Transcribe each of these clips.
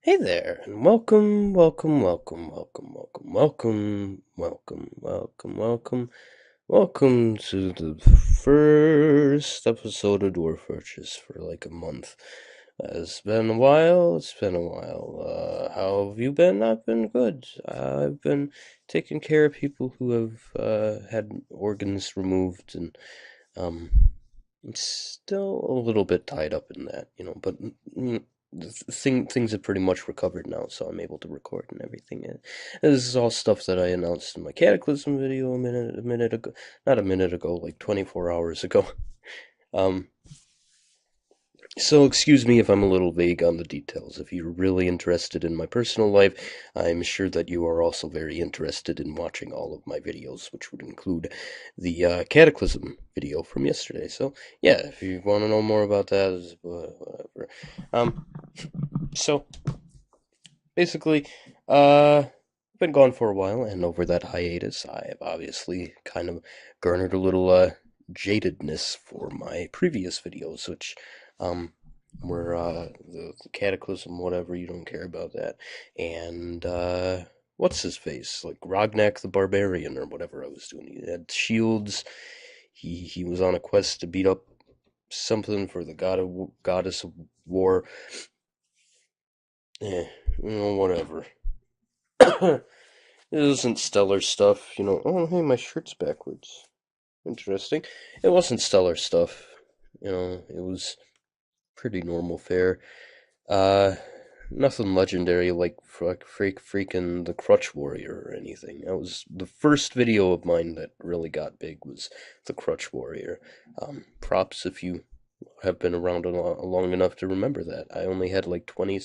Hey there, and welcome to the first episode of Dwarf Fortress for like a month. It's been a while. How have you been? I've been good. I've been taking care of people who have had organs removed, and um, I'm still a little bit tied up in that, but things have pretty much recovered now, so I'm able to record and everything. And this is all stuff that I announced in my Cataclysm video a minute ago, not a minute ago, like 24 hours ago. Um, so excuse me if I'm a little vague on the details. If you're really interested in my personal life, I'm sure that you are also very interested in watching all of my videos, which would include the Cataclysm video from yesterday. So yeah, if you want to know more about that, whatever. So basically, I've been gone for a while, and over that hiatus, I have obviously kind of garnered a little jadedness for my previous videos, which were the Cataclysm, whatever. You don't care about that, and what's his face, like Rognak the Barbarian or whatever I was doing. He had shields. He was on a quest to beat up something for the goddess of war. Whatever. It isn't stellar stuff, Oh, hey, my shirt's backwards. Interesting. It wasn't stellar stuff, It was pretty normal fare. Uh, Nothing legendary like freaking the Crutch Warrior or anything. That was the first video of mine that really got big, was the Crutch Warrior. Props if you have been around long enough to remember that. I only had like 20,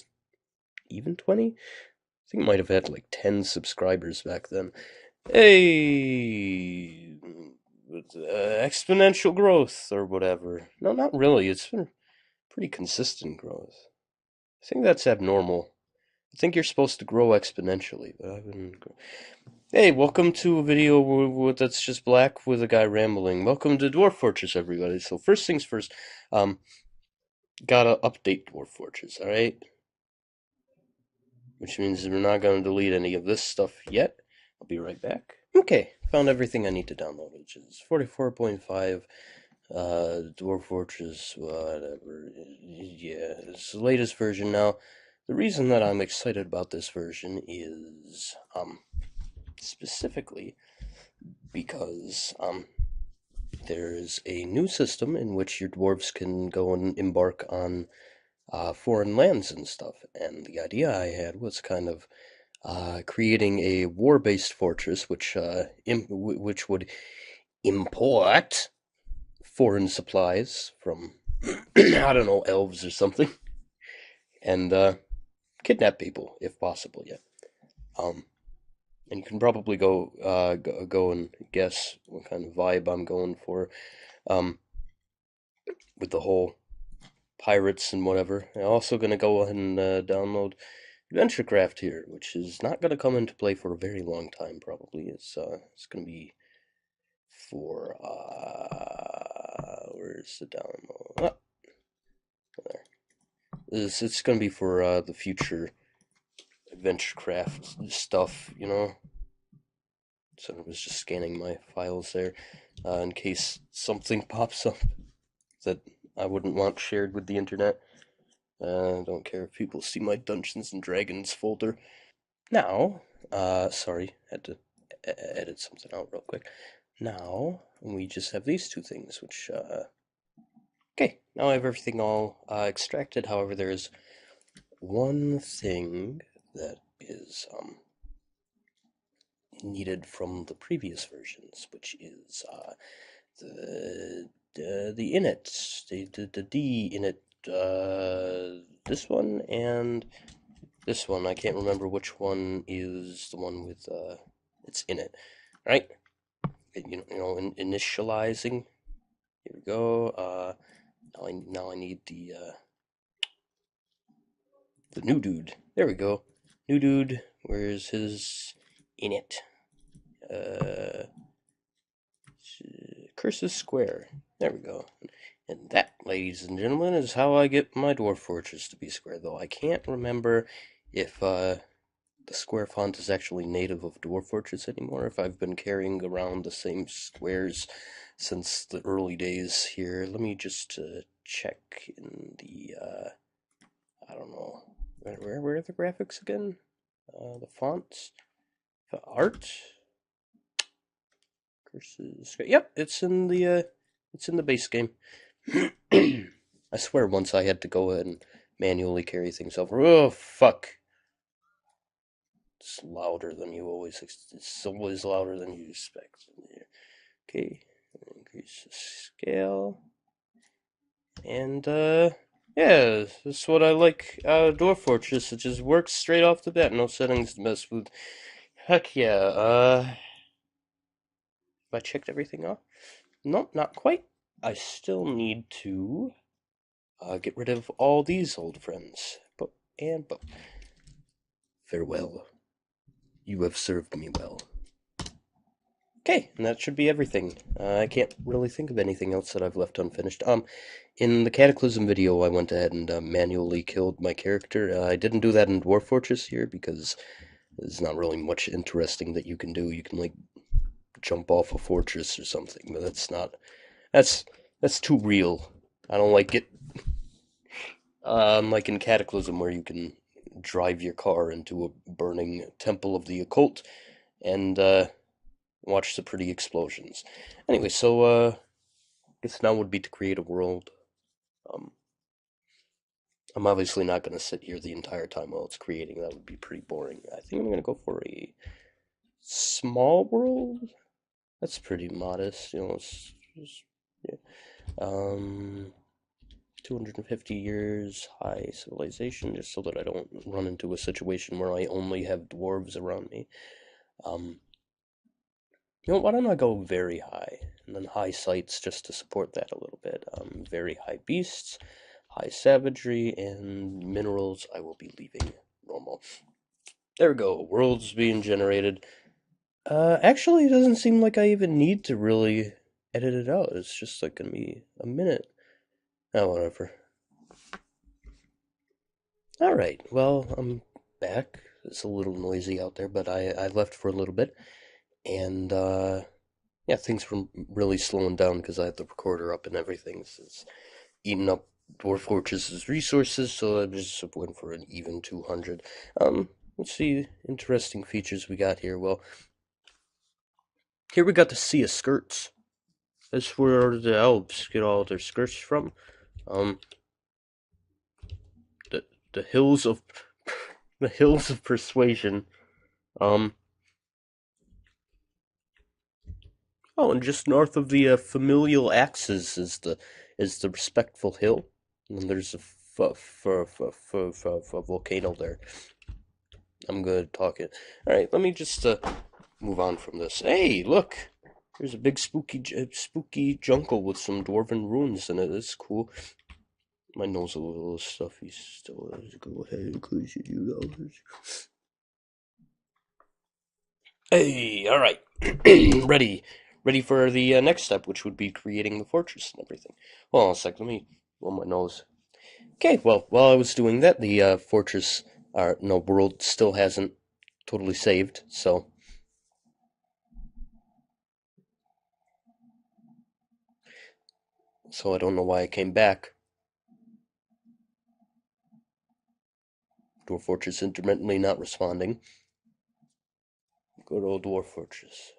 even 20? I think I might have had like 10 subscribers back then. Hey, exponential growth or whatever. No, not really. It's been pretty consistent growth. I think that's abnormal. I think you're supposed to grow exponentially, but I've been. Hey, welcome to a video that's just black with a guy rambling. Welcome to Dwarf Fortress, everybody. So first things first, um, gotta update Dwarf Fortress, all right? Which means we're not gonna delete any of this stuff yet. I'll be right back. Okay, found everything I need to download, which is 44.5, Dwarf Fortress, whatever. Yeah, it's the latest version now. The reason that I'm excited about this version is, specifically because, there's a new system in which your dwarves can go and embark on, foreign lands and stuff. And the idea I had was kind of creating a war-based fortress, which would import foreign supplies from I don't know, elves or something, and kidnap people if possible. Yeah. Um, and you can probably go and guess what kind of vibe I'm going for, um, with the whole pirates and whatever. I'm also gonna go ahead and download AdventureCraft here, which is not gonna come into play for a very long time. Probably it's gonna be for where's the download? Ah, there. It's gonna be for the future AdventureCraft stuff. So I was just scanning my files there, in case something pops up that I wouldn't want shared with the internet. I don't care if people see my Dungeons and Dragons folder. Now, sorry, had to edit something out real quick. Now, we just have these two things, which, okay, now I have everything all extracted. However, there's one thing that is, needed from the previous versions, which is, the init, the D init, this one and this one. I can't remember which one is the one with it's in it, right? Initializing. Here we go. Now I need the new dude. There we go. New dude. Where's his init? Uh, Curses square. There we go. And that, ladies and gentlemen, is how I get my dwarf fortress to be square. Though I can't remember if the square font is actually native of Dwarf Fortress anymore, if I've been carrying around the same squares since the early days here. Let me just check in the, I don't know, where are the graphics again? The fonts? The art? Curses. Yep, it's in the base game. I swear once I had to go ahead and manually carry things over. Oh, fuck. It's louder than you always. It's always louder than you expect. Okay, increase the scale, and yeah, that's what I like. Dwarf Fortress. It just works straight off the bat. No settings to mess with. Heck yeah. Have I checked everything off? Nope, not quite. I still need to get rid of all these old friends. But farewell. You have served me well. Okay, and that should be everything. I can't really think of anything else that I've left unfinished. In the Cataclysm video, I went ahead and manually killed my character. I didn't do that in Dwarf Fortress here because there's not really much interesting that you can do. You can, like, jump off a fortress or something, but that's too real. I don't like it. Like in Cataclysm, where you can drive your car into a burning temple of the occult and watch the pretty explosions. Anyway, so I guess now would be to create a world. Um, I'm obviously not going to sit here the entire time while it's creating. That would be pretty boring. I think I'm going to go for a small world. That's pretty modest, you know. It's just, yeah. 250 years high civilization, just so that I don't run into a situation where I only have dwarves around me. You know, why don't I go very high, and then high sights just to support that a little bit. Very high beasts, high savagery, and minerals I will be leaving normal. There we go, worlds being generated. Actually, it doesn't seem like I even need to really edit it out. It's just like gonna be a minute. Oh, whatever. Alright, well, I'm back. It's a little noisy out there, but I left for a little bit. And, yeah, things were really slowing down because I had the recorder up and everything. So it's eating up Dwarf Fortress's resources, so I just went for an even 200. Let's see, interesting features we got here. Well, here we got the Sea of Skirts. That's where the elves get all their skirts from. The hills of the hills of persuasion. Oh, and just north of the familial axes is the respectful hill, and then there's a volcano there. I'm good talking. All right, let me just move on from this. Hey, look, there's a big spooky jungle with some dwarven ruins in it. That's cool. My nose a little stuffy still. Go ahead and close your nose. Hey, all right, ready for the next step, which would be creating the fortress and everything. Hold on a sec. Let me blow my nose. Okay, well, while I was doing that, the fortress, no, world still hasn't totally saved, so I don't know why I came back. Dwarf Fortress intermittently not responding. Good old Dwarf Fortress.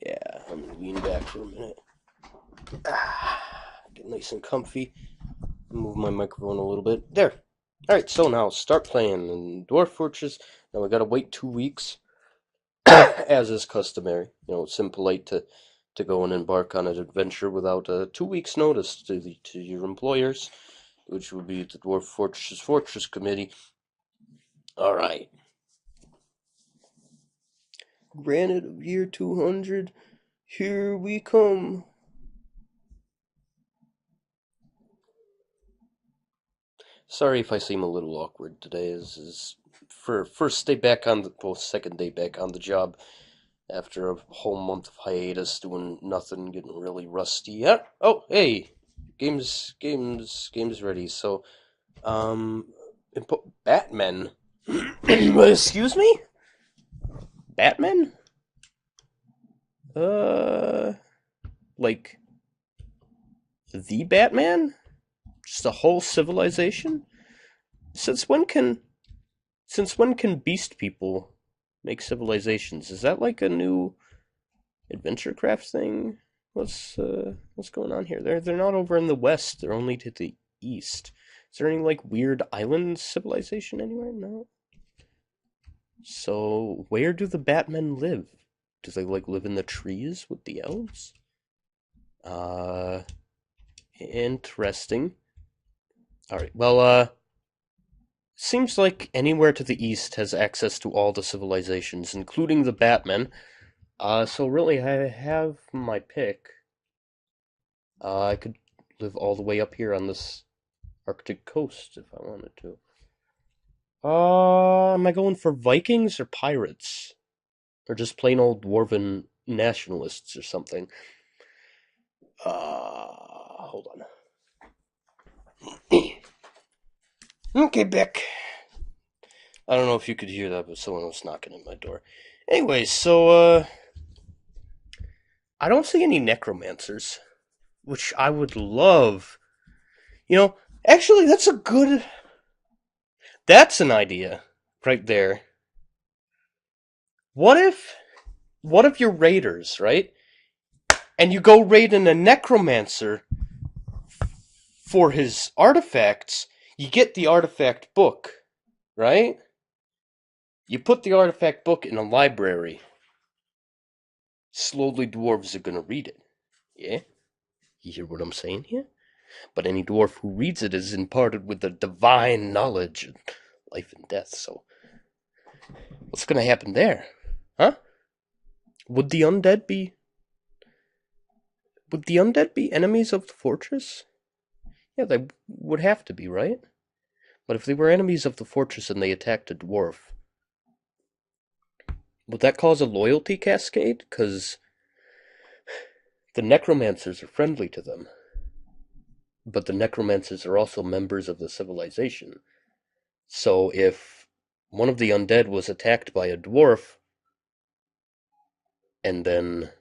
Yeah, I'm gonna lean back for a minute. Get nice and comfy. Move my microphone a little bit. There. Alright, so now start playing in Dwarf Fortress. Now we gotta wait 2 weeks, as is customary. You know, it's impolite to go and embark on an adventure without 2 weeks' notice to your employers, which would be the Dwarf Fortress Committee. Alright. Granted of year 200, here we come. Sorry if I seem a little awkward today. This is for second day back on the job after a whole month of hiatus doing nothing, getting really rusty. Yeah. Oh, hey, game's ready. So, Batman. Excuse me? Batman? Uh, like the Batman? Just a whole civilization? Since when can since when can beast people make civilizations? Is that like a new adventure craft thing? What's going on here? They're not over in the west. They're only to the east. Is there any like weird island civilization anywhere? No. So where do the Batmen live? Do they like live in the trees with the elves? Uh, Interesting. All right. Well, seems like anywhere to the east has access to all the civilizations, including the Batmen. So really, I have my pick. I could live all the way up here on this Arctic coast if I wanted to. Am I going for Vikings or pirates? Or just plain old dwarven nationalists or something? Hold on. Okay, Beck. I don't know if you could hear that, but someone was knocking at my door. Anyway, so, I don't see any necromancers, which I would love. You know, actually, that's an idea right there. What if, what if you're raiders, right? And you go raiding a necromancer for his artifacts, you get the artifact book, right? You put the artifact book in a library. Slowly, dwarves are gonna read it. Yeah? You hear what I'm saying here? But any dwarf who reads it is imparted with the divine knowledge of life and death, so what's gonna happen there? Huh? Would the undead be would the undead be enemies of the fortress? Yeah, they would have to be, right? But if they were enemies of the fortress and they attacked a dwarf, would that cause a loyalty cascade? Because the necromancers are friendly to them. But the necromancers are also members of the civilization. So if one of the undead was attacked by a dwarf, and then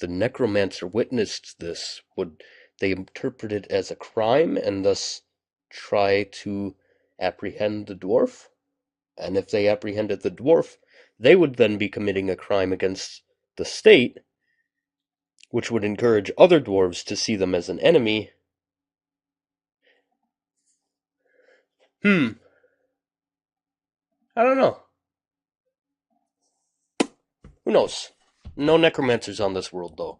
the necromancer witnessed this, would they interpret it as a crime and thus try to apprehend the dwarf? And if they apprehended the dwarf, they would then be committing a crime against the state, which would encourage other dwarves to see them as an enemy. I don't know. Who knows? No necromancers on this world, though.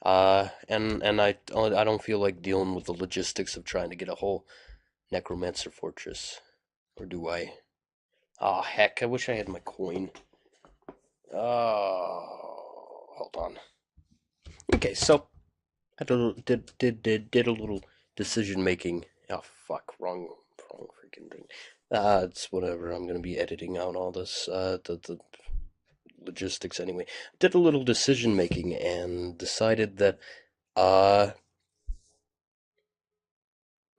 And I don't feel like dealing with the logistics of trying to get a whole necromancer fortress. Or do I? Ah, heck, I wish I had my coin. Hold on. Okay, so I did a little decision making. Oh fuck, wrong freaking thing. It's whatever. I'm gonna be editing out all this. The logistics anyway. Did a little decision making and decided that uh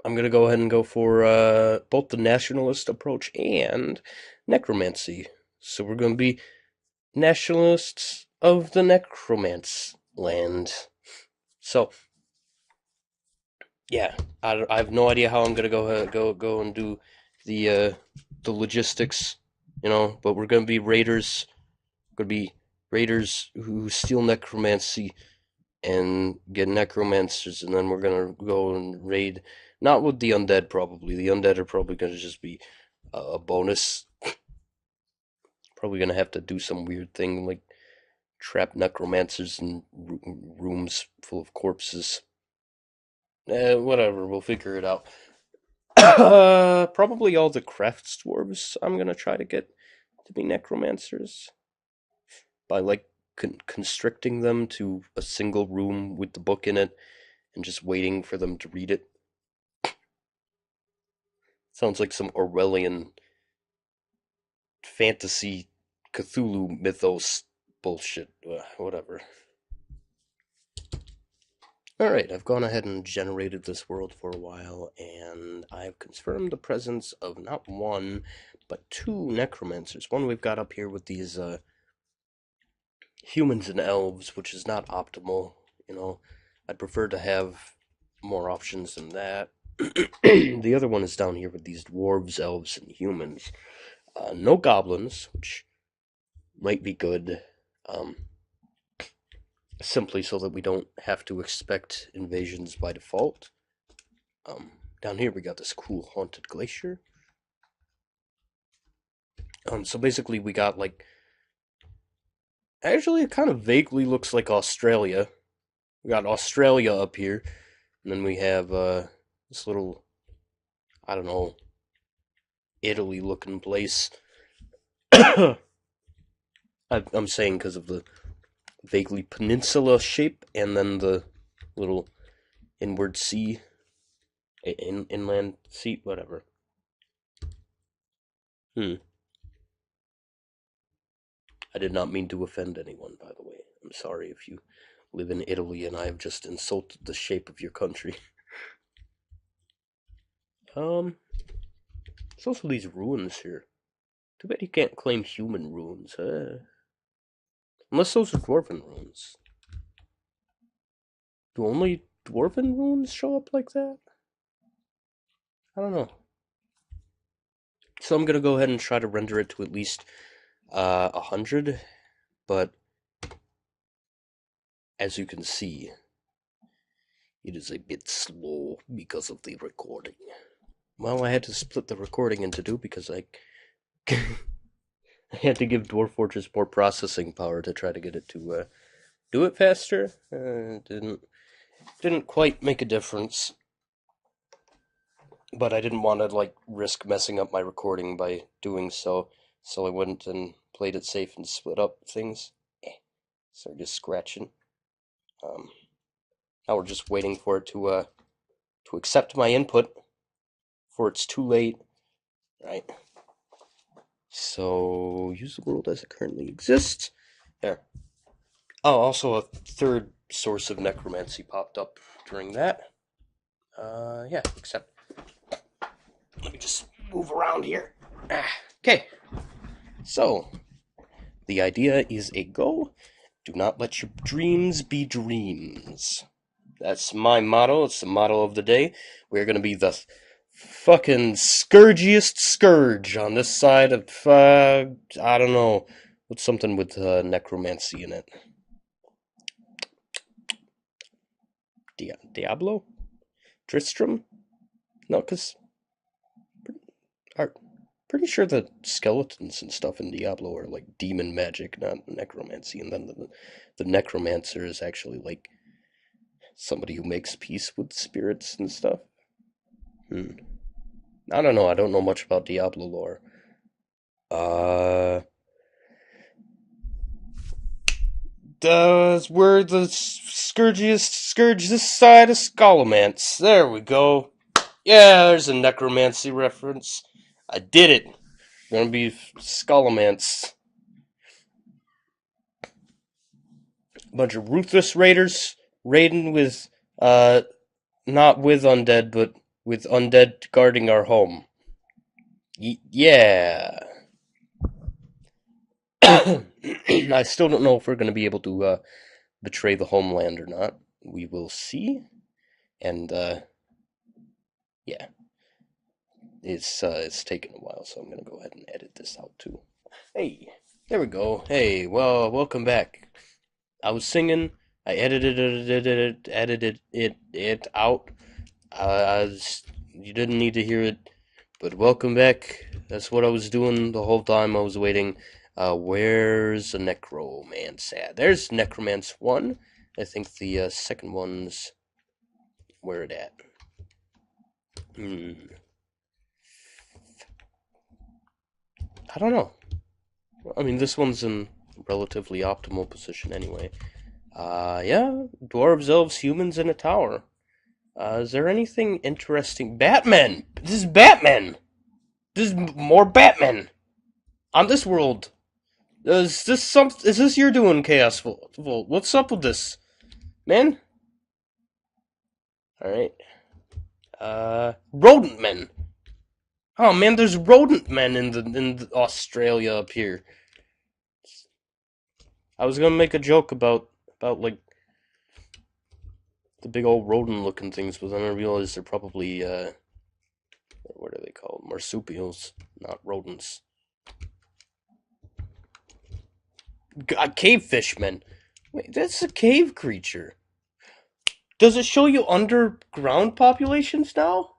I'm gonna go ahead and go for both the nationalist approach and necromancy. So we're gonna be nationalists of the necromance land. So yeah, I have no idea how I'm gonna go and do the logistics, But we're gonna be raiders. Gonna be raiders who steal necromancy and get necromancers, and then we're gonna go and raid. Not with the undead, probably. The undead are probably gonna just be a bonus. Probably gonna have to do some weird thing like trap necromancers in rooms full of corpses. Whatever, we'll figure it out. Probably all the crafts dwarves I'm gonna try to get to be necromancers by like constricting them to a single room with the book in it and just waiting for them to read it. Sounds like some Orwellian fantasy Cthulhu mythos bullshit. Whatever. Alright, I've gone ahead and generated this world for a while, and I've confirmed the presence of not one, but two necromancers. One we've got up here with these humans and elves, which is not optimal. I'd prefer to have more options than that. The other one is down here with these dwarves, elves, and humans. No goblins, which might be good. Simply so that we don't have to expect invasions by default. Down here we got this cool haunted glacier. So basically we got actually it kind of vaguely looks like Australia. We got Australia up here, and then we have this little, I don't know, Italy looking place. I'm saying because of the vaguely peninsula shape, and then the little inward sea, inland sea, whatever. I did not mean to offend anyone, by the way. I'm sorry if you live in Italy and I have just insulted the shape of your country. There's also these ruins here. Too bad you can't claim human ruins, huh? Unless those are dwarven ruins. Do only dwarven ruins show up like that? I don't know. So I'm gonna go ahead and try to render it to at least 100, but as you can see, it is a bit slow because of the recording. Well, I had to split the recording into two because I had to give Dwarf Fortress more processing power to try to get it to do it faster. Didn't quite make a difference, but I didn't want to risk messing up my recording by doing so. So I went and played it safe and split up things. So just scratching. Now we're just waiting for it to accept my input before it's too late, right? So use the world as it currently exists. There. Oh, also a third source of necromancy popped up during that. Yeah, except let me just move around here. Okay. So the idea is a go. Do not let your dreams be dreams. That's my motto. It's the motto of the day. We're gonna be the fucking scourgiest scourge on this side of, I don't know, what's something with necromancy in it? Diablo? Tristram? No, because pretty sure the skeletons and stuff in Diablo are like demon magic, not necromancy, and then the necromancer is actually somebody who makes peace with spirits and stuff. I don't know. I don't know much about Diablo lore. We're the scourge this side of Scholomance. There we go. Yeah, there's a necromancy reference. I did it. Gonna be Scholomance. A bunch of ruthless raiders raiding with, not with undead, but with undead guarding our home. Yeah. I still don't know if we're going to be able to betray the homeland or not. We will see. And yeah, it's taken a while, so I'm going to go ahead and edit this out too. Hey, there we go. Hey, well, welcome back. I was singing. I edited it out. You didn't need to hear it, but welcome back. That's what I was doing the whole time I was waiting. Where's the necromance at? There's necromance 1. I think the second one's where it at. I don't know. I mean, this one's in relatively optimal position anyway. Yeah, dwarves, elves, humans, in a tower. Is there anything interesting? Batman! This is Batman! This is more Batman! On this world! Is this you're doing, Chaos Volt? What's up with this? Man? Alright. Rodent men! Oh man, there's rodent men in Australia up here. I was gonna make a joke about like the big old rodent looking things, but then I realized they're probably what are they called? Marsupials, not rodents. Cave fishmen. Wait, that's a cave creature. Does it show you underground populations now?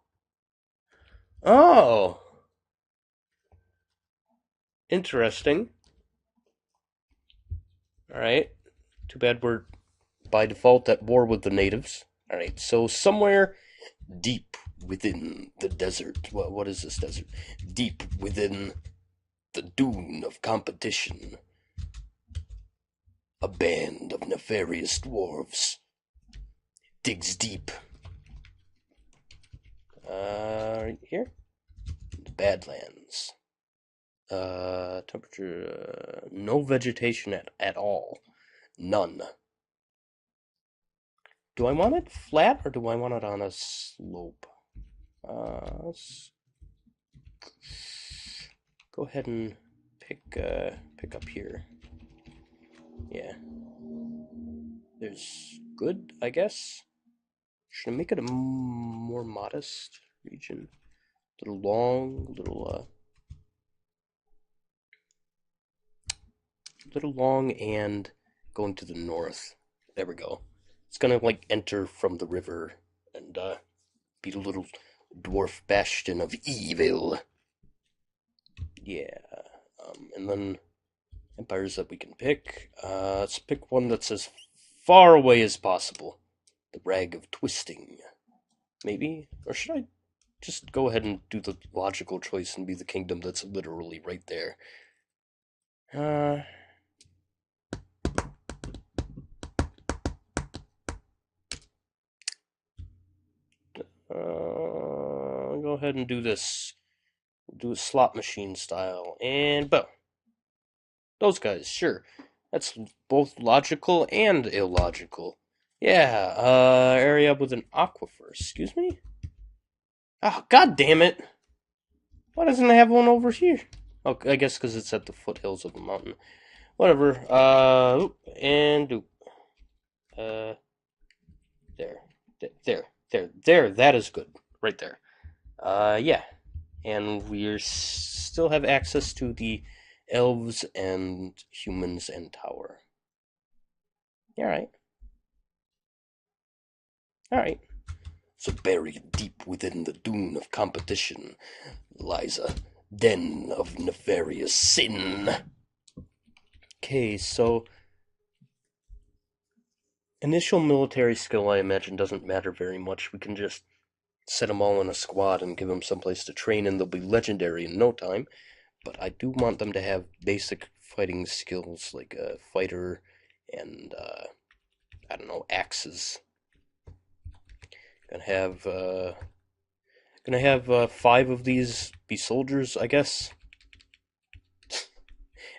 Oh, interesting. Alright. Too bad we're by default at war with the natives. Alright, so somewhere deep within the desert. What is this desert? Deep within the dune of competition. A band of nefarious dwarves digs deep. Right here? The Badlands. Temperature, no vegetation at all. None. Do I want it flat or do I want it on a slope? Let's go ahead and pick up here. Yeah. There's good, I guess. Should I make it a more modest region? Little long, little long and going to the north. There we go. It's gonna like enter from the river and be the little dwarf bastion of evil. Yeah. And then empires that we can pick. Let's pick one that's as far away as possible. The Rag of Twisting. Maybe? Or should I just go ahead and do the logical choice and be the kingdom that's literally right there? I'll go ahead and do this. We'll do a slot machine style. And boom. Those guys, sure. That's both logical and illogical. Yeah, area with an aquifer. Excuse me? Oh, god damn it! Why doesn't it have one over here? Oh, I guess because it's at the foothills of the mountain. Whatever. Oop, and oop. There. There. That is good. Right there. Yeah. And we still have access to the elves and humans and tower. Alright. Alright. So buried deep within the dune of competition lies a den of nefarious sin. Okay, so initial military skill, I imagine, doesn't matter very much. We can just set them all in a squad and give them someplace to train, and they'll be legendary in no time. But I do want them to have basic fighting skills like a fighter and, I don't know, axes. Gonna have 5 of these be soldiers, I guess.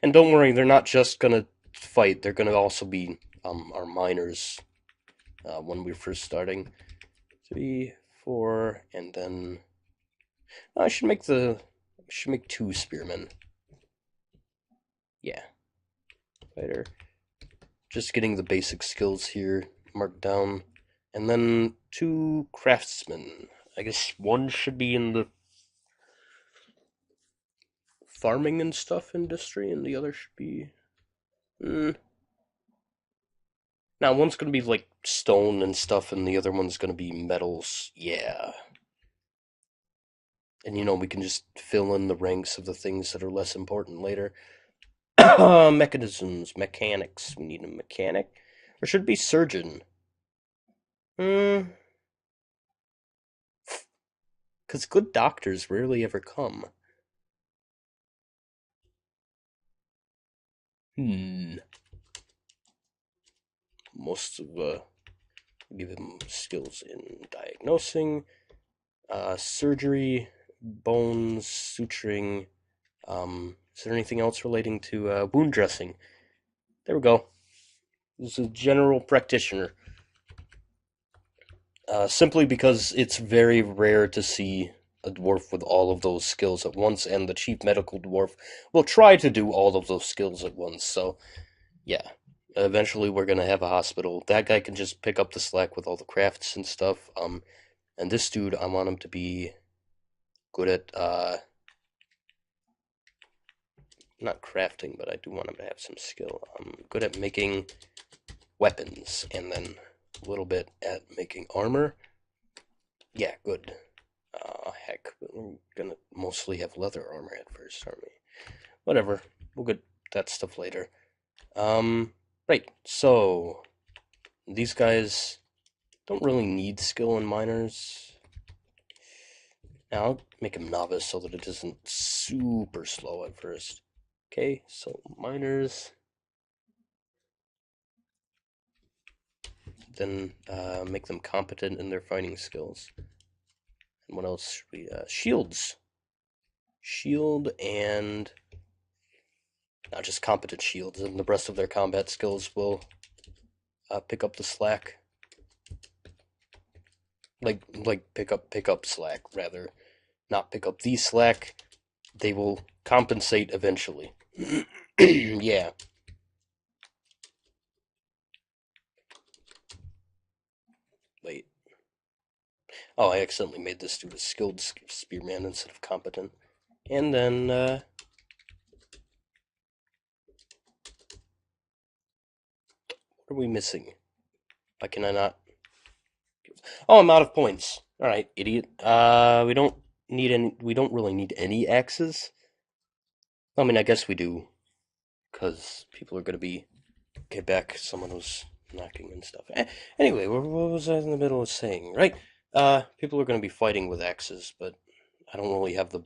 And don't worry, they're not just gonna fight. They're gonna also be our miners when we're first starting. 3, 4, and then I should make 2 spearmen. Yeah, fighter. Just getting the basic skills here marked down, and then 2 craftsmen. I guess one should be in the farming and stuff industry, and the other should be. Now one's gonna be like stone and stuff, and the other one's gonna be metals. Yeah. And we can just fill in the ranks of the things that are less important later. Mechanisms, mechanics. We need a mechanic. Or should it be surgeon? Because good doctors rarely ever come. Most of give him skills in diagnosing, surgery, bones, suturing. Is there anything else relating to wound dressing? There we go. This is a general practitioner. Simply because it's very rare to see a dwarf with all of those skills at once, and the chief medical dwarf will try to do all of those skills at once. So, yeah. Eventually, we're gonna have a hospital. That guy can just pick up the slack with all the crafts and stuff. And this dude, I want him to be good at not crafting, but I do want him to have some skill. Good at making weapons, and then a little bit at making armor. Yeah, good. Heck, we're gonna mostly have leather armor at first, aren't we? Whatever, we'll get that stuff later. Right, so these guys don't really need skill in miners. Now I'll make him novice so that it isn't super slow at first. Okay, so miners. Then make them competent in their fighting skills. And what else should we? Shields. Shield and not just competent shields, and the rest of their combat skills will pick up the slack. Like pick up slack rather, not pick up the slack. They will compensate eventually. Yeah. Wait. Oh, I accidentally made this dude a skilled spearman instead of competent. And then, what are we missing? Why can I not? Oh, I'm out of points. All right, idiot. We don't need any. We don't really need any axes. I mean, I guess we do, because people are gonna be get back. Someone was knocking and stuff. Anyway, what was I in the middle of saying? Right. People are gonna be fighting with axes, but I don't really have the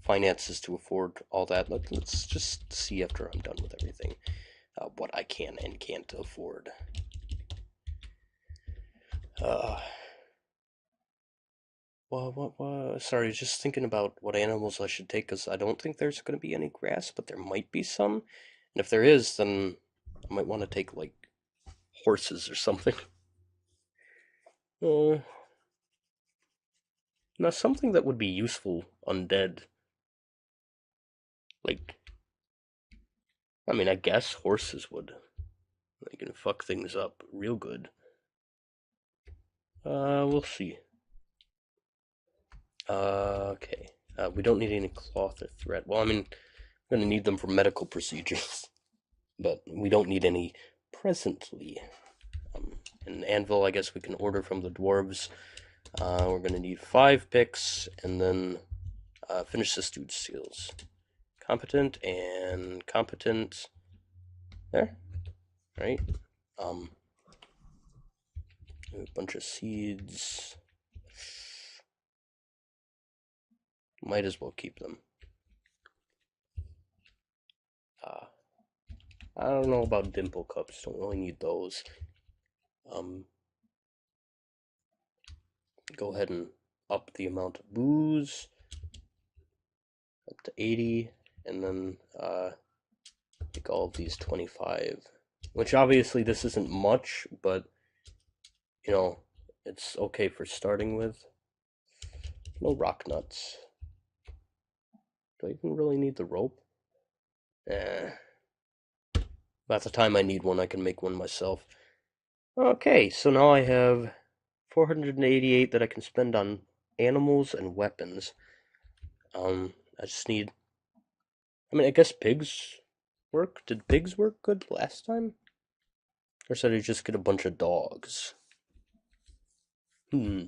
finances to afford all that. Let's just see after I'm done with everything what I can and can't afford. What? Sorry, just thinking about what animals I should take, because I don't think there's going to be any grass, but there might be some. And if there is, then I might want to take, like, horses or something. Uh, Now, something that would be useful undead. Like, I mean, I guess horses would. They can fuck things up real good. We'll see. Okay. We don't need any cloth or thread. Well, I mean, I'm gonna need them for medical procedures, but we don't need any presently. An anvil, I guess we can order from the dwarves. We're gonna need 5 picks, and then finish this dude's skills. Competent and competent. There, right? A bunch of seeds. Might as well keep them. I don't know about dimple cups. Don't really need those. Go ahead and up the amount of booze up to 80, and then make all of these 25. Which obviously this isn't much, but you know, it's okay for starting with. No rock nuts. Do I even really need the rope? Eh. By the time I need one, I can make one myself. Okay, so now I have 488 that I can spend on animals and weapons. I just need. I mean, I guess pigs work. Did pigs work good last time? Or should I just get a bunch of dogs? Hmm.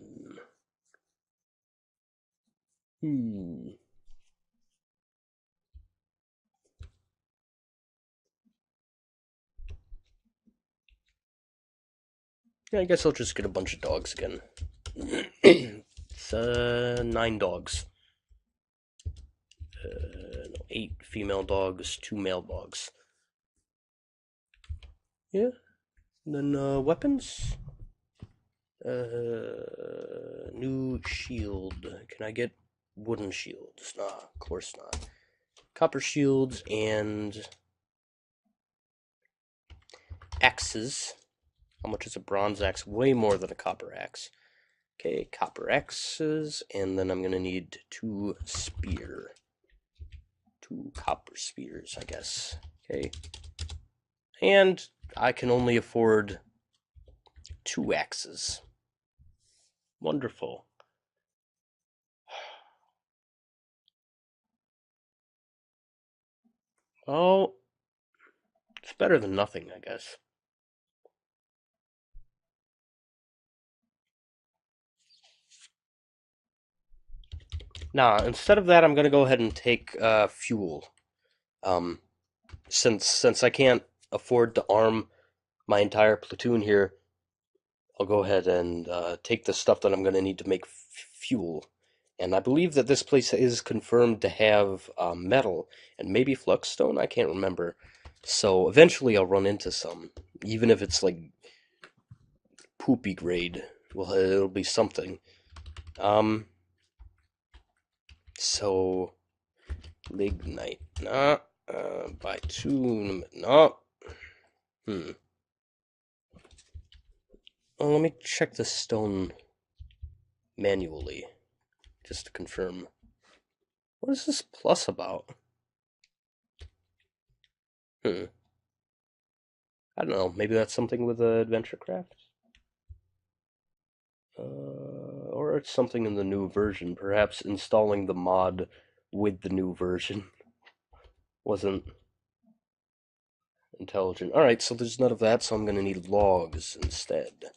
Yeah, I guess I'll just get a bunch of dogs again. It's 9 dogs. No, 8 female dogs, 2 male dogs. Yeah. And then weapons. New shield. Can I get wooden shields? Nah, of course not. Copper shields and axes. How much is a bronze axe? Way more than a copper axe. Okay, copper axes, and then I'm gonna need 2 spear. 2 copper spears, I guess. Okay. And I can only afford 2 axes. Wonderful. Oh, it's better than nothing, I guess. Nah, instead of that, I'm gonna go ahead and take fuel. Um, since I can't afford to arm my entire platoon here, I'll go ahead and take the stuff that I'm gonna need to make fuel. And I believe that this place is confirmed to have metal and maybe fluxstone. I can't remember. So eventually I'll run into some, even if it's like poopy grade. Well, it'll be something. So lignite, nah. Bitumen, no. Well, let me check the stone manually, just to confirm. What is this plus about? I don't know. Maybe that's something with Adventure Craft? Or it's something in the new version. Perhaps installing the mod with the new version wasn't intelligent. Alright, so there's none of that, so I'm gonna need logs instead.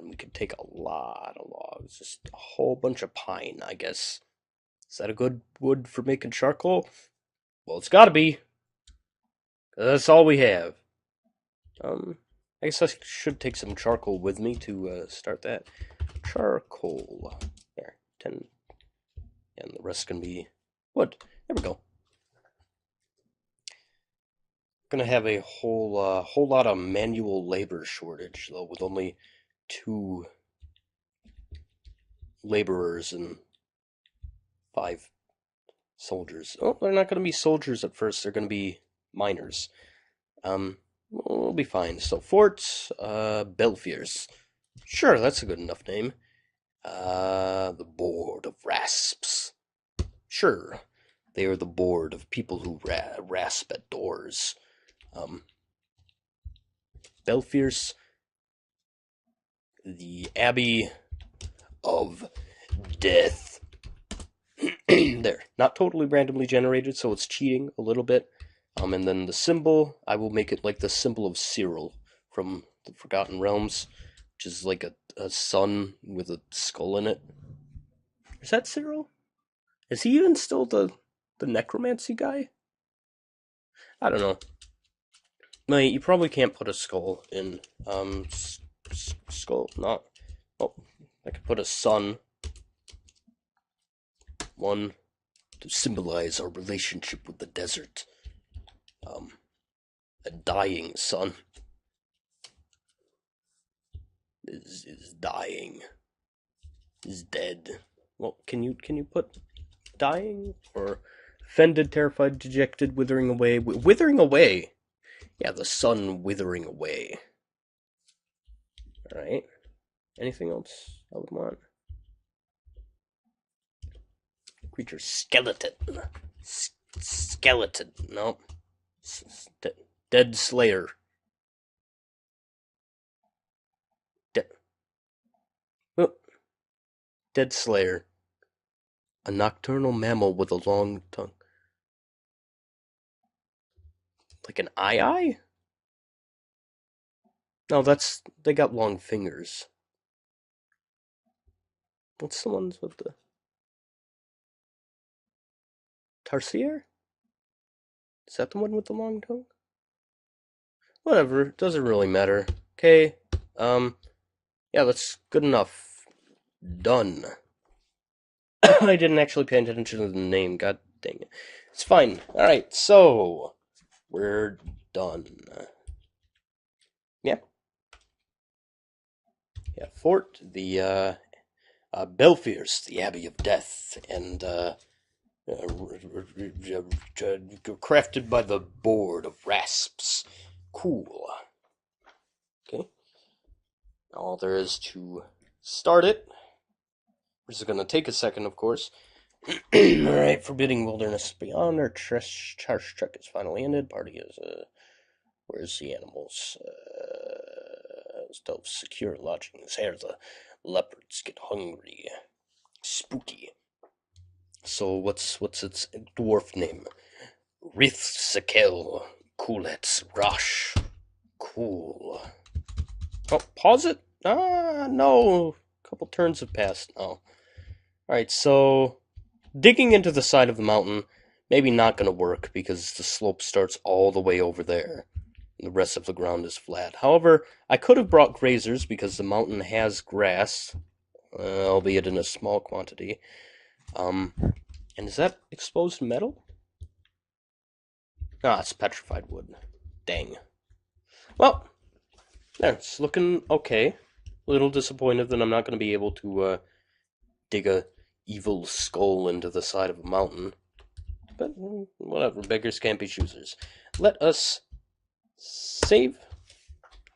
We could take a lot of logs. Just a whole bunch of pine, I guess. Is that a good wood for making charcoal? Well, it's gotta be. That's all we have. I guess I should take some charcoal with me to start that. Charcoal. There, 10. And the rest can be wood. There we go. Gonna have a whole lot of manual labor shortage though, with only 2 laborers and 5 soldiers. Oh, they're not gonna be soldiers at first. They're gonna be miners. We'll be fine. So forts, Belfiers. Sure, that's a good enough name. The Board of Rasps. Sure, they are the board of people who rasp at doors. Belfiers, the Abbey of Death. There, not totally randomly generated, so it's cheating a little bit. And then the symbol, I will make it like the symbol of Cyril from the Forgotten Realms, which is like a sun with a skull in it. Is that Cyril? Is he even still the necromancy guy? I don't know. Mate, you probably can't put a skull in skull. Not. Oh, I could put a sun. One to symbolize our relationship with the desert. A dying sun is dying. Is dead. Well, can you put dying or offended, terrified, dejected, withering away, withering away? Yeah, the sun withering away. All right. Anything else I would want? Creature skeleton. Skeleton. No. Dead Slayer. Dead Slayer. A nocturnal mammal with a long tongue. Like an eye? No, they got long fingers. What's the ones with the Tarsier? Is that the one with the long tongue? Whatever, doesn't really matter. Okay, yeah, that's good enough. Done. I didn't actually pay attention to the name, god dang it. It's fine. Alright, so, we're done. Yeah. Yeah, Fort, the, Belfiers, the Abbey of Death, and, crafted by the Board of Rasps. Cool. Okay. All there is to start it, which is going to take a second, of course. Alright, Forbidding Wilderness Beyond. Our charge check is finally ended. Party is, where's the animals? Stealth secure lodgings. Here, the leopards get hungry. Spooky. So, what's its dwarf name? Rithsakel Coolets Rosh. Cool. Oh, pause it? No. A couple turns have passed now. Alright, so digging into the side of the mountain, maybe not going to work because the slope starts all the way over there. The rest of the ground is flat. However, I could have brought grazers because the mountain has grass, albeit in a small quantity. And is that exposed metal? Ah, it's petrified wood. Dang. Well, there, it's looking okay. A little disappointed that I'm not going to be able to dig a evil skull into the side of a mountain. But whatever, beggars can't be choosers. Let us save,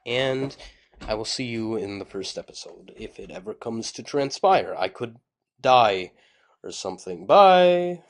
and I will see you in the first episode, if it ever comes to transpire. I could die or something. Bye!